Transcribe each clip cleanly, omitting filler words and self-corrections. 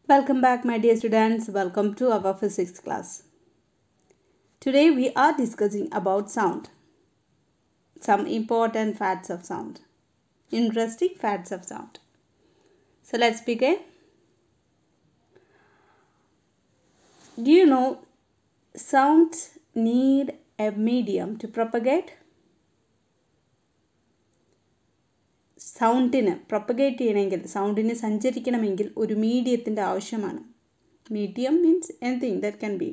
Welcome back, my dear students. Welcome to our physics class. Today we are discussing about sound. Some important facts of sound. Interesting facts of sound. So let's begin. Do you know sounds need a medium to propagate? സൗണ്ടിന് propagate ചെയ്യണമെങ്കിൽ സൗണ്ടിന് സഞ്ചരിക്കണമെങ്കിൽ ഒരു മീഡിയത്തിൻ്റെ ആവശ്യമാണ്. Medium means anything that can be.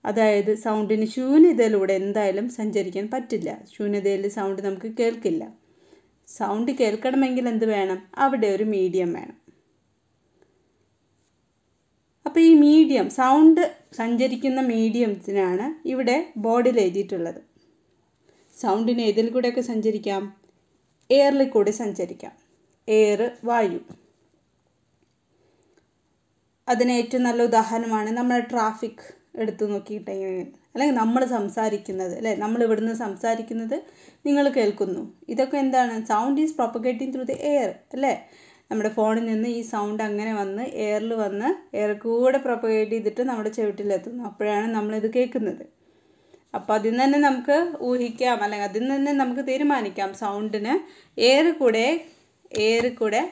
അതായത് സൗണ്ടിന് ശൂന്യതയിലൂടെ എന്തായാലും സഞ്ചരിക്കാൻ പറ്റില്ല. ശൂന്യതയിൽ സൗണ്ട് നമുക്ക് കേൾക്കില്ല. സൗണ്ട് കേൾക്കണമെങ്കിൽ എന്ത് വേണം? അവിടെ ഒരു മീഡിയം വേണം. അപ്പോൾ ഈ മീഡിയം സൗണ്ട് സഞ്ചരിക്കുന്ന മീഡിയത്തിനാണ് ഇവിടെ ബോർഡിൽ എഴുതിയിട്ടുള്ളത്. സൗണ്ടിന് ഏതിൽ കൂടെയൊക്കെ സഞ്ചരിക്കാം? എയറിൽ കൂടെ സഞ്ചരിക്കാം. എയർ, വായു. അതിന് ഏറ്റവും നല്ല ഉദാഹരണമാണ് നമ്മുടെ ട്രാഫിക് എടുത്തു നോക്കിയിട്ടെങ്കിൽ, അല്ലെങ്കിൽ നമ്മൾ സംസാരിക്കുന്നത്, അല്ലേ? നമ്മൾ ഇവിടുന്ന് സംസാരിക്കുന്നത് നിങ്ങൾ കേൾക്കുന്നു. ഇതൊക്കെ എന്താണ്? Sound is propagating through the air, അല്ലേ? നമ്മുടെ ഫോണിൽ നിന്ന് ഈ സൗണ്ട് അങ്ങനെ വന്ന് എയറിൽ വന്ന് എയർ കൂടെ പ്രൊപ്പഗേറ്റ് ചെയ്തിട്ട് നമ്മുടെ ചെവിട്ടിലെത്തുന്നു. അപ്പോഴാണ് നമ്മളിത് കേൾക്കുന്നത്. അപ്പോൾ അതിൽ നിന്ന് തന്നെ നമുക്ക് ഊഹിക്കാം, അല്ലെങ്കിൽ അതിൽ നിന്ന് തന്നെ നമുക്ക് തീരുമാനിക്കാം സൗണ്ടിന് എയർ കൂടെ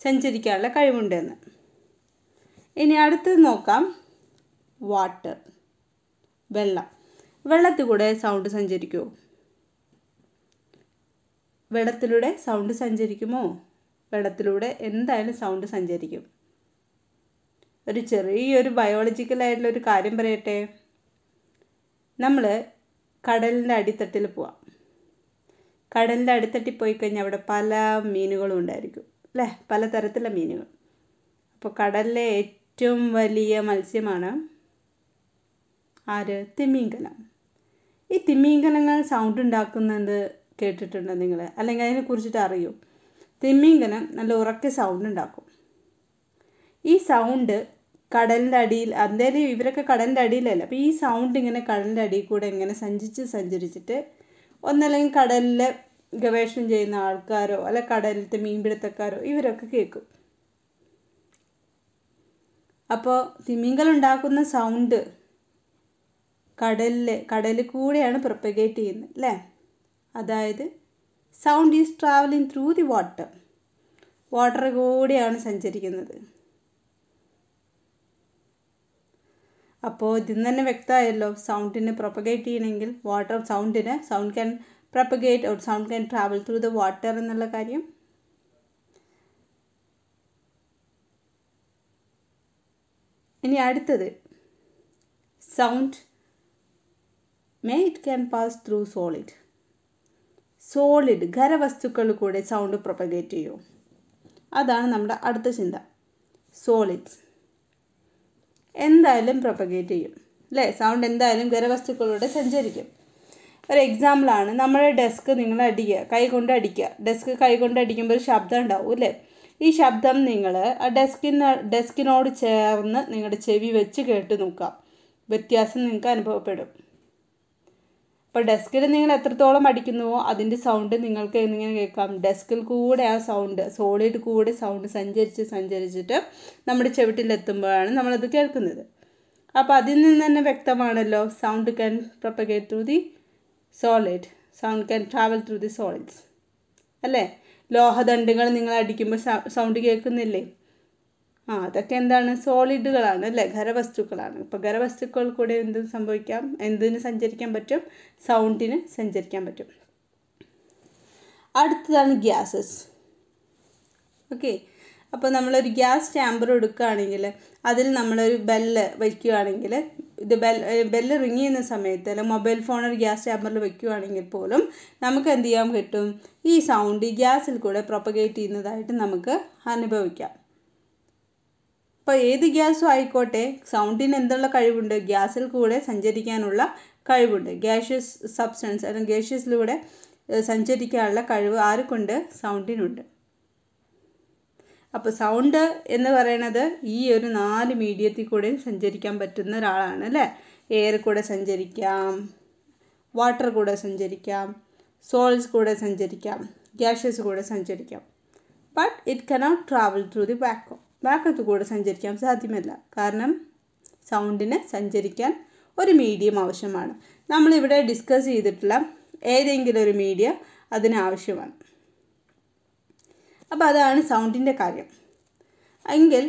സഞ്ചരിക്കാനുള്ള കഴിവുണ്ടെന്ന്. ഇനി അടുത്തത് നോക്കാം. വാട്ടർ, വെള്ളം. വെള്ളത്തിൽ കൂടെ സൗണ്ട് സഞ്ചരിക്കുമോ? വെള്ളത്തിലൂടെ സൗണ്ട് സഞ്ചരിക്കുമോ? വെള്ളത്തിലൂടെ എന്തായാലും സൗണ്ട് സഞ്ചരിക്കും. ഒരു ചെറിയൊരു ബയോളജിക്കലായിട്ടുള്ളൊരു കാര്യം പറയട്ടെ. നമ്മൾ കടലിൻ്റെ അടിത്തട്ടിൽ പോവാം. കടലിൻ്റെ അടിത്തട്ടിൽ പോയി കഴിഞ്ഞാൽ അവിടെ പല മീനുകളും ഉണ്ടായിരിക്കും, അല്ലേ? പലതരത്തിലുള്ള മീനുകൾ. അപ്പോൾ കടലിലെ ഏറ്റവും വലിയ മത്സ്യമാണ് ആര്? തിമിംഗലം. ഈ തിമിംഗലങ്ങൾ സൗണ്ട് ഉണ്ടാക്കുന്നത് കേട്ടിട്ടുണ്ടോ നിങ്ങൾ? അല്ലെങ്കിൽ അതിനെക്കുറിച്ചിട്ട് അറിയോ? തിമിംഗലം നല്ല ഉറക്കെ സൗണ്ട് ഉണ്ടാക്കും. ഈ സൗണ്ട് കടലിൻ്റെ അടിയിൽ, എന്തായാലും ഇവരൊക്കെ കടലിൻ്റെ അടിയിലല്ല. അപ്പോൾ ഈ സൗണ്ട് ഇങ്ങനെ കടലിൻ്റെ അടിയിൽ കൂടെ ഇങ്ങനെ സഞ്ചരിച്ചിട്ട് ഒന്നല്ലെങ്കിൽ കടലിൽ ഗവേഷണം ചെയ്യുന്ന ആൾക്കാരോ അല്ലെ കടലിലത്തെ മീൻപിടുത്തക്കാരോ ഇവരൊക്കെ കേൾക്കും. അപ്പോൾ തിമിംഗലം ഉണ്ടാക്കുന്ന സൗണ്ട് കടലിൽ കൂടെയാണ് പ്രൊപ്പഗേറ്റ് ചെയ്യുന്നത്, അല്ലേ? അതായത് sound is travelling through the water കൂടെയാണ് സഞ്ചരിക്കുന്നത്. അപ്പോൾ ഇതിൽ തന്നെ വ്യക്തമായല്ലോ, സൗണ്ടിനെ പ്രൊപ്പഗേറ്റ് ചെയ്യണമെങ്കിൽ sound can propagate or sound can travel through the water എന്നുള്ള കാര്യം. ഇനി അടുത്തത്, sound it can pass through solid ഖരവസ്തുക്കൾ കൂടെ സൗണ്ട് പ്രൊപ്പഗേറ്റ് ചെയ്യും. അതാണ് നമ്മുടെ അടുത്ത ചിന്ത. സോളിഡ്സ് എന്തായാലും പ്രൊപ്പഗേറ്റ് ചെയ്യും, അല്ലേ? സൗണ്ട് എന്തായാലും ഖരവസ്തുക്കളിലൂടെ സഞ്ചരിക്കും. ഒരു എക്സാമ്പിളാണ്, നമ്മുടെ ഡെസ്ക് നിങ്ങൾ കൈ കൊണ്ട് അടിക്കുക. ഡെസ്ക് കൈ കൊണ്ട് അടിക്കുമ്പോൾ ഒരു ശബ്ദം ഉണ്ടാവും, അല്ലേ? ഈ ശബ്ദം നിങ്ങൾ ആ ഡെസ്കിനോട് ചേർന്ന് നിങ്ങളുടെ ചെവി വെച്ച് കേട്ട് നോക്കാം. വ്യത്യാസം നിങ്ങൾക്ക് അനുഭവപ്പെടും. അപ്പോൾ ഡെസ്കിൽ നിങ്ങൾ എത്രത്തോളം അടിക്കുന്നുവോ അതിൻ്റെ സൗണ്ട് നിങ്ങൾക്ക് എങ്ങനെ കേൾക്കാം? ഡെസ്കിൽ കൂടെ ആ സൗണ്ട്, സോളിഡ് കൂടെ സൗണ്ട് സഞ്ചരിച്ചിട്ട് നമ്മുടെ ചെവിട്ടിലെത്തുമ്പോഴാണ് നമ്മളത് കേൾക്കുന്നത്. അപ്പോൾ അതിൽ നിന്ന് തന്നെ വ്യക്തമാണല്ലോ, sound can propagate through the sound can travel through the solids, അല്ലേ? ലോഹദണ്ഡുകൾ നിങ്ങൾ അടിക്കുമ്പോൾ സൗണ്ട് കേൾക്കുന്നില്ലേ? അതൊക്കെ എന്താണ്? സോളിഡുകളാണ്, അല്ലേ? ഖരവസ്തുക്കളാണ്. അപ്പോൾ ഖരവസ്തുക്കൾ കൂടെ എന്തിന് സഞ്ചരിക്കാൻ പറ്റും? സൗണ്ടിന് സഞ്ചരിക്കാൻ പറ്റും. അടുത്തതാണ് ഗ്യാസസ്. ഓക്കെ, അപ്പോൾ നമ്മളൊരു ഗ്യാസ് ചാമ്പർ എടുക്കുകയാണെങ്കിൽ അതിൽ നമ്മളൊരു ബെല്ല് വയ്ക്കുകയാണെങ്കിൽ, ഇത് ബെല്ല് റിങ് ചെയ്യുന്ന സമയത്ത് അല്ലെങ്കിൽ മൊബൈൽ ഫോൺ ഒരു ഗ്യാസ് ചാമ്പറിൽ വയ്ക്കുകയാണെങ്കിൽ പോലും നമുക്ക് എന്ത് ചെയ്യാൻ പറ്റും? ഈ സൗണ്ട് ഈ ഗ്യാസിൽ കൂടെ പ്രൊപ്പഗേറ്റ് ചെയ്യുന്നതായിട്ട് നമുക്ക് അനുഭവിക്കാം. അപ്പോൾ ഏത് ഗ്യാസും ആയിക്കോട്ടെ, സൗണ്ടിന് എന്തുള്ള കഴിവുണ്ട്? ഗ്യാസിൽ കൂടെ സഞ്ചരിക്കാനുള്ള കഴിവുണ്ട്. ഗ്യാഷ്യസ് സബ്സ്റ്റൻസ് അല്ലെങ്കിൽ ഗ്യാഷ്യസിലൂടെ സഞ്ചരിക്കാനുള്ള കഴിവ് ആർക്കുണ്ട്? സൗണ്ടിനുണ്ട്. അപ്പോൾ സൗണ്ട് എന്ന് പറയുന്നത് ഈ ഒരു 4 മീഡിയത്തിൽ കൂടെയും സഞ്ചരിക്കാൻ പറ്റുന്ന ഒരാളാണ്, അല്ലേ? എയർ കൂടെ സഞ്ചരിക്കാം, വാട്ടർ കൂടെ സഞ്ചരിക്കാം, സോളിഡ്സ് കൂടെ സഞ്ചരിക്കാം, ഗ്യാഷ്യസ് കൂടെ സഞ്ചരിക്കാം. But it cannot travel through the vacuum. വാക്വത്തിൽ കൂടെ സഞ്ചരിക്കാൻ സാധ്യമല്ല. കാരണം സൗണ്ടിന് സഞ്ചരിക്കാൻ ഒരു മീഡിയം ആവശ്യമാണ്. നമ്മളിവിടെ ഡിസ്കസ് ചെയ്തിട്ടുള്ള ഏതെങ്കിലും ഒരു മീഡിയം അതിനാവശ്യമാണ്. അപ്പോൾ അതാണ് സൗണ്ടിൻ്റെ കാര്യം. എങ്കിൽ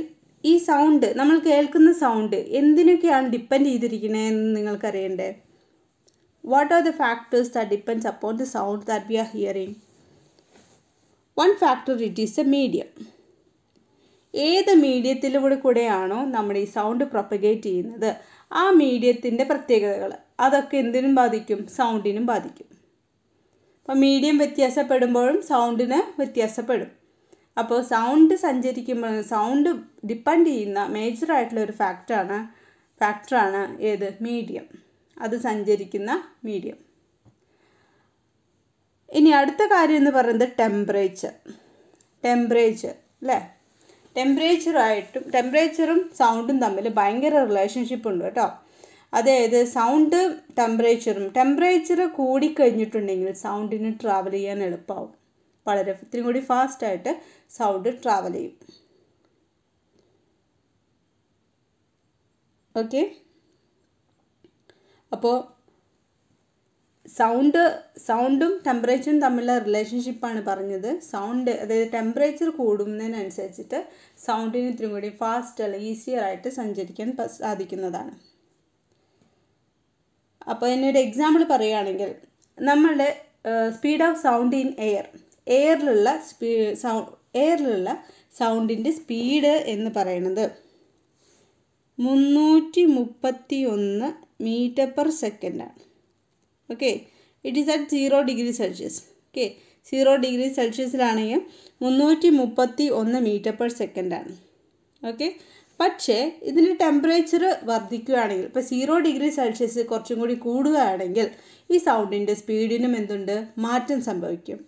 ഈ സൗണ്ട്, നമ്മൾ കേൾക്കുന്ന സൗണ്ട് എന്തിനൊക്കെയാണ് ഡിപ്പെൻഡ് ചെയ്തിരിക്കുന്നതെന്ന് നിങ്ങൾക്കറിയണ്ടേ? What are the factors that depends upon the sound that we are hearing? One factor it is a medium. ഏത് മീഡിയത്തിലൂടെ കൂടെയാണോ നമ്മുടെ ഈ സൗണ്ട് പ്രൊപ്പഗേറ്റ് ചെയ്യുന്നത്, ആ മീഡിയത്തിൻ്റെ പ്രത്യേകതകൾ അതൊക്കെ എന്തിനും ബാധിക്കും? സൗണ്ടിനും ബാധിക്കും. അപ്പോൾ മീഡിയം വ്യത്യാസപ്പെടുമ്പോഴും സൗണ്ടിന് വ്യത്യാസപ്പെടും. അപ്പോൾ സൗണ്ട് സഞ്ചരിക്കുമ്പോൾ സൗണ്ട് ഡിപ്പെൻഡ് ചെയ്യുന്ന മേജറായിട്ടുള്ള ഒരു ഫാക്ടറാണ് ഏത്? മീഡിയം. അത് സഞ്ചരിക്കുന്ന മീഡിയം. ഇനി അടുത്ത കാര്യം എന്ന് പറയുന്നത് ടെമ്പറേച്ചർ അല്ലേ? ടെമ്പറേച്ചറും സൗണ്ടും തമ്മിൽ ഭയങ്കര റിലേഷൻഷിപ്പ് ഉണ്ട് കേട്ടോ. അതായത് സൗണ്ട് ടെമ്പറേച്ചർ കൂടിക്കഴിഞ്ഞിട്ടുണ്ടെങ്കിൽ സൗണ്ടിന് ട്രാവൽ ചെയ്യാൻ എളുപ്പമാവും. വളരെ ഇത്തിരി കൂടി ഫാസ്റ്റായിട്ട് സൗണ്ട് ട്രാവൽ ചെയ്യും. ഓക്കെ, അപ്പോൾ സൗണ്ടും ടെമ്പറേച്ചറും തമ്മിലുള്ള റിലേഷൻഷിപ്പാണ് പറഞ്ഞത്. അതായത് ടെമ്പറേച്ചർ കൂടുന്നതിനനുസരിച്ചിട്ട് സൗണ്ടിന് ഇത്തിരി കൂടി ഫാസ്റ്റ് അല്ലെങ്കിൽ ഈസിയർ ആയിട്ട് സഞ്ചരിക്കാൻ സാധിക്കുന്നതാണ്. അപ്പോൾ ഇതിനൊരു എക്സാമ്പിൾ പറയുകയാണെങ്കിൽ, നമ്മളുടെ സ്പീഡ് ഓഫ് സൗണ്ട് ഇൻ എയറിലുള്ള സൗണ്ടിൻ്റെ സ്പീഡ് എന്ന് പറയുന്നത് 331 മീറ്റർ പെർ സെക്കൻഡാണ്. Okay, it is at 0 degree Celsius. Okay, 0 degree സെൽഷ്യസിലാണെങ്കിൽ 331 മീറ്റർ പെർ സെക്കൻഡാണ്. ഓക്കെ, പക്ഷേ ഇതിന് ടെമ്പറേച്ചർ വർദ്ധിക്കുകയാണെങ്കിൽ, ഇപ്പോൾ 0 ഡിഗ്രി സെൽഷ്യസ് കുറച്ചും കൂടി കൂടുകയാണെങ്കിൽ ഈ സൗണ്ടിൻ്റെ സ്പീഡിനും എന്തുണ്ട്? മാറ്റം സംഭവിക്കും.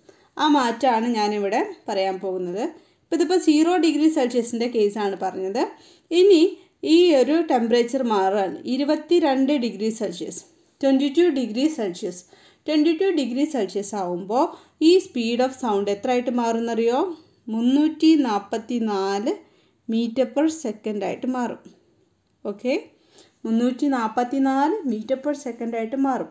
ആ മാറ്റമാണ് ഞാനിവിടെ പറയാൻ പോകുന്നത്. ഇപ്പോൾ ഇതിപ്പോൾ 0 ഡിഗ്രി സെൽഷ്യസിൻ്റെ കേസാണ് പറഞ്ഞത്. ഇനി ഈ ഒരു ടെമ്പറേച്ചർ മാറുകയാണ്. 22 ഡിഗ്രി സെൽഷ്യസ്, 22 ഡിഗ്രി സെൽഷ്യസ് ആവുമ്പോൾ ഈ സ്പീഡ് ഓഫ് സൗണ്ട് എത്രയായിട്ട് മാറുമെന്നറിയോ? 344 മീറ്റർ പെർ സെക്കൻഡായിട്ട് മാറും. ഓക്കെ, 344 മീറ്റർ പെർ സെക്കൻഡായിട്ട് മാറും.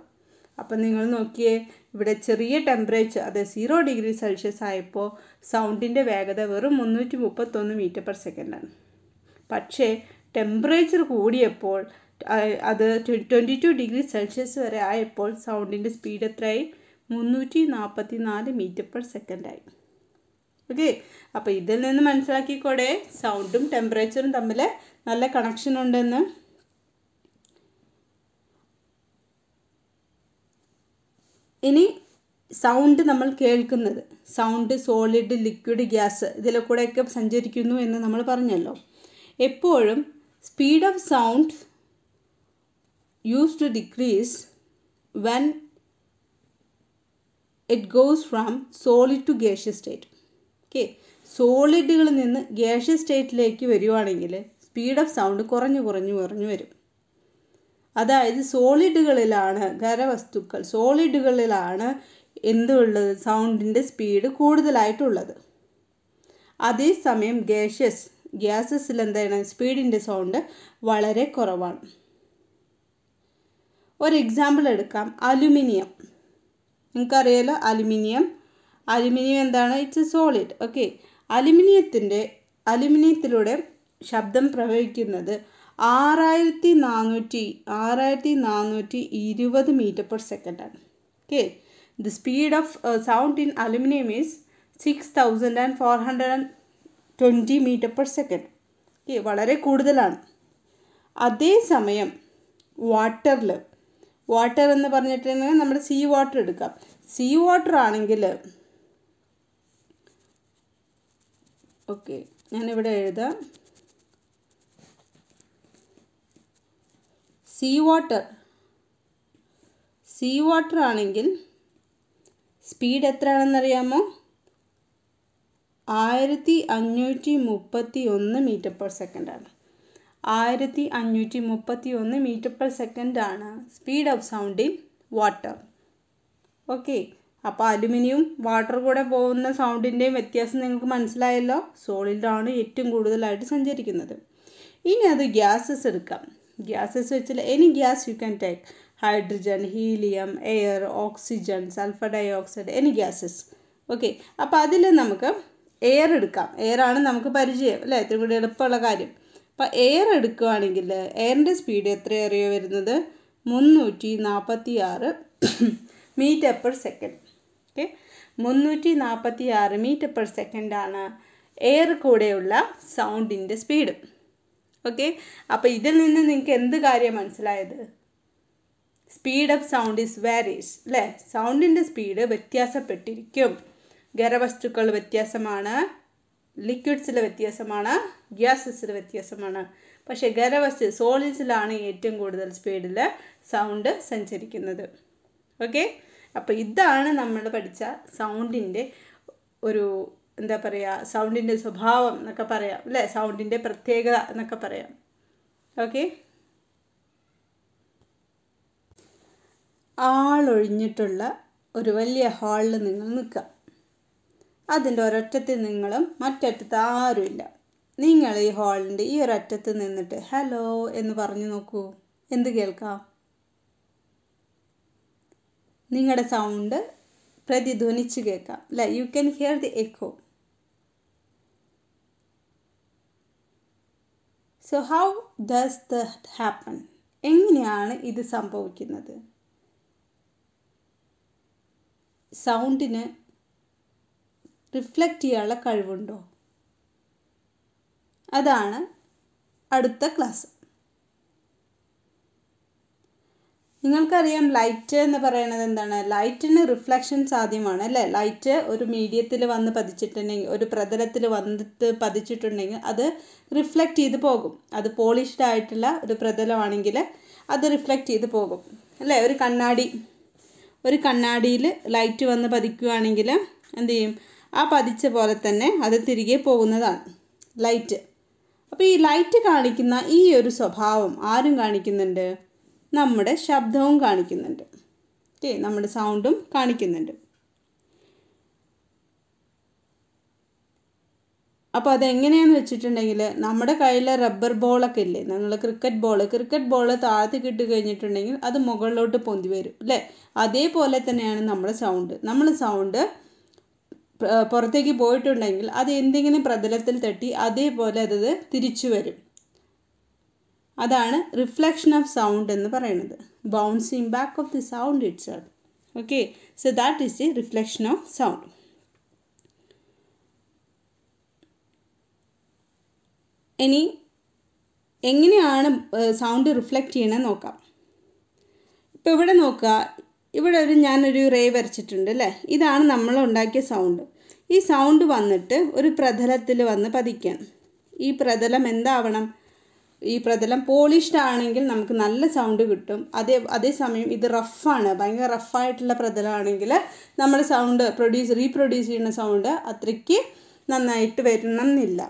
അപ്പം നിങ്ങൾ നോക്കിയേ, ഇവിടെ ചെറിയ ടെമ്പറേച്ചർ, അത് 0 ഡിഗ്രി സെൽഷ്യസ് ആയപ്പോൾ സൗണ്ടിൻ്റെ വേഗത വെറും 331 മീറ്റർ പെർ സെക്കൻഡാണ്. പക്ഷേ ടെമ്പറേച്ചർ കൂടിയപ്പോൾ അത് 22 ഡിഗ്രി സെൽഷ്യസ് വരെ ആയപ്പോൾ സൗണ്ടിൻ്റെ സ്പീഡ് എത്രയായി? 344 മീറ്റർ പെർ സെക്കൻഡായി. ഓക്കെ, അപ്പോൾ ഇതിൽ നിന്ന് മനസ്സിലാക്കിക്കൂടെ സൗണ്ടും ടെമ്പറേച്ചറും തമ്മിൽ നല്ല കണക്ഷൻ ഉണ്ടെന്ന്. ഇനി സൗണ്ട് നമ്മൾ കേൾക്കുന്നത്, സൗണ്ട് സോളിഡ്, ലിക്വിഡ്, ഗ്യാസ് ഇതിലെ കൂടെയൊക്കെ സഞ്ചരിക്കുന്നു എന്ന് നമ്മൾ പറഞ്ഞല്ലോ. എപ്പോഴും speed of sound used to decrease when it goes from solid to gaseous state. Okay, സോളിഡുകളിൽ നിന്ന് gaseous സ്റ്റേറ്റിലേക്ക് വരുവാണെങ്കിൽ സ്പീഡ് ഓഫ് സൗണ്ട് കുറഞ്ഞു വരും. അതായത് സോളിഡുകളിലാണ് എന്തുള്ളത്? സൗണ്ടിൻ്റെ സ്പീഡ് കൂടുതലായിട്ടുള്ളത്. അതേസമയം ഗ്യാസസിൽ എന്താണ്? സ്പീഡിൻ്റെ സൗണ്ട് വളരെ കുറവാണ്. ഒരു എക്സാമ്പിൾ എടുക്കാം, അലുമിനിയം. നിങ്ങൾക്കറിയാലോ അലുമിനിയം എന്താണ്? It's a solid. ഓക്കെ, അലുമിനിയത്തിലൂടെ ശബ്ദം പ്രവഹിക്കുന്നത് 6420 മീറ്റർ പെർ സെക്കൻഡാണ്. Okay, the speed of sound in aluminium is 6420 metre per second. Okay, വളരെ കൂടുതലാണ്. അതേസമയം വാട്ടർ എന്ന് പറഞ്ഞിട്ടുണ്ടെങ്കിൽ നമ്മുടെ സീ വാട്ടർ എടുക്കാം. സീ വാട്ടർ ആണെങ്കിൽ, ഓക്കെ ഞാനിവിടെ എഴുതാം, സീ വാട്ടർ ആണെങ്കിൽ സ്പീഡ് എത്രയാണെന്നറിയാമോ? 1531 മീറ്റർ പെർ സെക്കൻഡാണ്. 1531 മീറ്റർ പെർ സെക്കൻഡാണ് speed of sound in water. Okay, അപ്പോൾ അലുമിനിയം വാട്ടർ കൂടെ പോകുന്ന സൗണ്ടിൻ്റെയും വ്യത്യാസം നിങ്ങൾക്ക് മനസ്സിലായല്ലോ. സോളിഡാണ് ഏറ്റവും കൂടുതലായിട്ട് സഞ്ചരിക്കുന്നത്. ഇനി അത് ഗ്യാസസ് എടുക്കാം. ഗ്യാസസ് വെച്ചാൽ any gas you can take. Hydrogen, helium, air, oxygen, sulphur dioxide, any gases. Okay, അപ്പോൾ അതിൽ നമുക്ക് എയർ എടുക്കാം. എയറാണ് നമുക്ക് പരിചയം അല്ലേ, ഏറ്റവും കൂടി എളുപ്പമുള്ള കാര്യം. അപ്പോൾ എയർ എടുക്കുകയാണെങ്കിൽ എയറിൻ്റെ സ്പീഡ് എത്രയേറിയോ വരുന്നത് 346 metre per second. Okay, 346 metre per സെക്കൻഡാണ് എയർ കൂടെയുള്ള സൗണ്ടിൻ്റെ സ്പീഡ്. ഓക്കെ, അപ്പോൾ ഇതിൽ നിന്ന് നിങ്ങൾക്ക് എന്ത് കാര്യം മനസ്സിലായത്? Speed of sound is varies അല്ലേ. സൗണ്ടിൻ്റെ സ്പീഡ് വ്യത്യാസപ്പെട്ടിരിക്കും. ഖരവസ്തുക്കൾ വ്യത്യാസമാണ്, ലിക്വിഡ്സിൽ വ്യത്യാസമാണ്, ഗ്യാസസിൽ വ്യത്യാസമാണ്. പക്ഷേ സോളിഡ്സിലാണ് ഏറ്റവും കൂടുതൽ സ്പീഡിൽ സൗണ്ട് സഞ്ചരിക്കുന്നത്. ഓക്കെ, അപ്പോൾ ഇതാണ് നമ്മൾ പഠിച്ച സൗണ്ടിൻ്റെ ഒരു എന്താ പറയുക, സൗണ്ടിൻ്റെ സ്വഭാവം എന്നൊക്കെ പറയാം അല്ലേ, സൗണ്ടിൻ്റെ പ്രത്യേകത എന്നൊക്കെ പറയാം. ഓക്കെ, ആളൊഴിഞ്ഞിട്ടുള്ള ഒരു വലിയ ഹാളിൽ നിങ്ങൾ നിൽക്കുക. അതിൻ്റെ ഒരറ്റത്ത് നിങ്ങളും മറ്ററ്റത്ത് ആരുമില്ല. നിങ്ങൾ ഈ ഹാളിൻ്റെ ഈ ഒരറ്റത്ത് നിന്നിട്ട് ഹലോ എന്ന് പറഞ്ഞു നോക്കൂ, എന്ത് കേൾക്കാം? നിങ്ങളുടെ സൗണ്ട് പ്രതിധ്വനിച്ച് കേൾക്കാം അല്ലേ. You can hear the echo. So how does that happen? എങ്ങനെയാണ് ഇത് സംഭവിക്കുന്നത്? സൗണ്ടിന് റിഫ്ലക്റ്റ് ചെയ്യാനുള്ള കഴിവുണ്ടോ? അതാണ് അടുത്ത ക്ലാസ്. നിങ്ങൾക്കറിയാം ലൈറ്റ് എന്ന് പറയുന്നത് എന്താണ്? ലൈറ്റിന് റിഫ്ലക്ഷൻ സാധ്യമാണ് അല്ലേ. ലൈറ്റ് ഒരു മീഡിയത്തിൽ വന്ന് പതിച്ചിട്ടുണ്ടെങ്കിൽ, ഒരു പ്രതലത്തിൽ വന്നിട്ട് പതിച്ചിട്ടുണ്ടെങ്കിൽ അത് റിഫ്ലക്റ്റ് ചെയ്ത് പോകും. അത് പോളിഷ്ഡ് ആയിട്ടുള്ള ഒരു പ്രതലമാണെങ്കിൽ അത് റിഫ്ലക്റ്റ് ചെയ്ത് പോകും അല്ലേ. ഒരു കണ്ണാടിയിൽ ലൈറ്റ് വന്ന് പതിക്കുകയാണെങ്കിൽ എന്ത് ചെയ്യും? ആ പതിച്ച പോലെ തന്നെ അത് തിരികെ പോകുന്നതാണ് ലൈറ്റ്. അപ്പോൾ ഈ ലൈറ്റ് കാണിക്കുന്ന ഈ ഒരു സ്വഭാവം ആരും കാണിക്കുന്നുണ്ട്? നമ്മുടെ ശബ്ദവും കാണിക്കുന്നുണ്ട്. ഓക്കെ, നമ്മുടെ സൗണ്ടും കാണിക്കുന്നുണ്ട്. അപ്പോൾ അതെങ്ങനെയാണെന്ന് വെച്ചിട്ടുണ്ടെങ്കിൽ നമ്മുടെ കയ്യിലെ റബ്ബർ ബോളൊക്കെ ഇല്ലേ, നമ്മൾ ക്രിക്കറ്റ് ബോൾ താഴത്തേക്ക് ഇട്ട് കഴിഞ്ഞിട്ടുണ്ടെങ്കിൽ അത് മുകളിലോട്ട് പൊന്തി വരും അല്ലേ. അതേപോലെ തന്നെയാണ് നമ്മുടെ സൗണ്ട് പുറത്തേക്ക് പോയിട്ടുണ്ടെങ്കിൽ അത് എന്തെങ്കിലും പ്രതലത്തിൽ തട്ടി അതേപോലെ അത് തിരിച്ചു വരും. അതാണ് റിഫ്ലക്ഷൻ ഓഫ് സൗണ്ട് എന്ന് പറയുന്നത്. Bouncing back of the sound it self. Okay, so that is the reflection of sound. ഇനി എങ്ങനെയാണ് സൗണ്ട് റിഫ്ലക്റ്റ് ചെയ്യണമെന്ന് നോക്കാം. ഇപ്പോൾ ഇവിടെ നോക്കുക, ഇവിടെ ഞാനൊരു റേ വരച്ചിട്ടുണ്ട് അല്ലേ. ഇതാണ് നമ്മൾ ഉണ്ടാക്കിയ സൗണ്ട്. ഈ സൗണ്ട് വന്നിട്ട് ഒരു പ്രതലത്തിൽ വന്ന് പതിക്കണം. ഈ പ്രതലം എന്താവണം? ഈ പ്രതലം പോളിഷ്ഡ് ആണെങ്കിൽ നമുക്ക് നല്ല സൗണ്ട് കിട്ടും. അതേസമയം ഇത് റഫാണ്, ഭയങ്കര റഫായിട്ടുള്ള പ്രതലമാണെങ്കിൽ നമ്മൾ സൗണ്ട് റീപ്രൊഡ്യൂസ് ചെയ്യുന്ന സൗണ്ട് അത്രയ്ക്ക് നന്നായിട്ട് വരണമെന്നില്ല.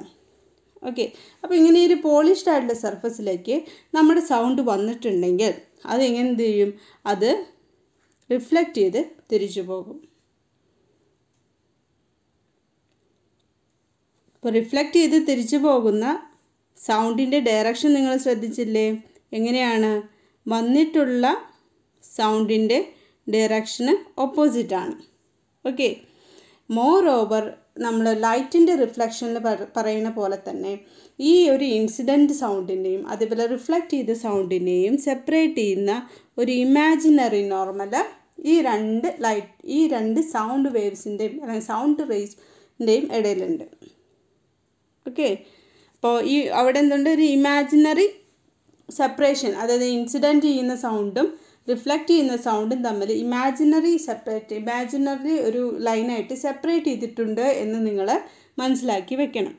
ഓക്കെ, അപ്പോൾ ഇങ്ങനെ ഒരു പോളിഷ്ഡ് ആയിട്ടുള്ള സർഫസിലേക്ക് നമ്മുടെ സൗണ്ട് വന്നിട്ടുണ്ടെങ്കിൽ അതെങ്ങനെ എന്ത് ചെയ്യും? അത് റിഫ്ലക്റ്റ് ചെയ്ത് തിരിച്ചു പോകും. അപ്പോൾ റിഫ്ലക്റ്റ് ചെയ്ത് തിരിച്ചു പോകുന്ന സൗണ്ടിൻ്റെ ഡയറക്ഷൻ നിങ്ങൾ ശ്രദ്ധിച്ചില്ലേ? എങ്ങനെയാണ്? വന്നിട്ടുള്ള സൗണ്ടിൻ്റെ ഡയറക്ഷന് ഓപ്പോസിറ്റാണ്. ഓക്കെ, മോർ ഓവർ നമ്മൾ ലൈറ്റിൻ്റെ റിഫ്ലക്ഷനിൽ പറയുന്ന പോലെ തന്നെ ഈ ഒരു ഇൻസിഡൻറ്റ് സൗണ്ടിൻ്റെയും അതേപോലെ റിഫ്ലക്റ്റ് ചെയ്ത സൗണ്ടിനെയും സെപ്പറേറ്റ് ചെയ്യുന്ന ഒരു ഇമാജിനറി നോർമൽ ഈ രണ്ട് സൗണ്ട് വേവ്സിൻ്റെയും അല്ലെങ്കിൽ സൗണ്ട് റേസിൻ്റെയും ഇടയിലുണ്ട്. ഓക്കെ, അപ്പോൾ അവിടെ എന്തുണ്ട്? ഒരു ഇമാജിനറി സെപ്പറേഷൻ, അതായത് ഇൻസിഡൻറ്റ് ചെയ്യുന്ന സൗണ്ടും റിഫ്ലക്റ്റ് ചെയ്യുന്ന സൗണ്ടും തമ്മിൽ ഇമാജിനറി ഒരു ലൈനായിട്ട് സെപ്പറേറ്റ് ചെയ്തിട്ടുണ്ട് എന്ന് നിങ്ങൾ മനസ്സിലാക്കി വെക്കണം.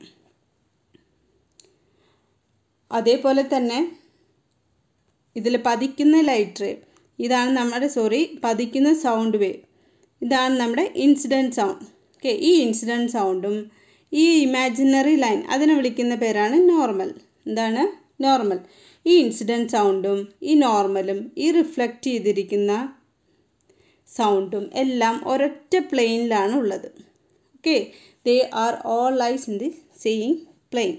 അതേപോലെ തന്നെ ഇതിൽ പതിക്കുന്ന ലൈറ്റ് റേ, ഇതാണ് പതിക്കുന്ന സൗണ്ട് വേവ്, ഇതാണ് നമ്മുടെ ഇൻസിഡൻറ്റ് സൗണ്ട്. ഓക്കെ, ഈ ഇൻസിഡൻറ്റ് സൗണ്ടും ഈ ഇമാജിനറി ലൈൻ അതിനെ വിളിക്കുന്ന പേരാണ് നോർമൽ. എന്താണ്? നോർമൽ. ഈ ഇൻസിഡൻറ്റ് സൗണ്ടും ഈ നോർമലും ഈ റിഫ്ലക്റ്റ് ചെയ്തിരിക്കുന്ന സൗണ്ടും എല്ലാം ഒരൊറ്റ പ്ലെയിനിലാണ് ഉള്ളത്. Okay, they are all lies in the same plane.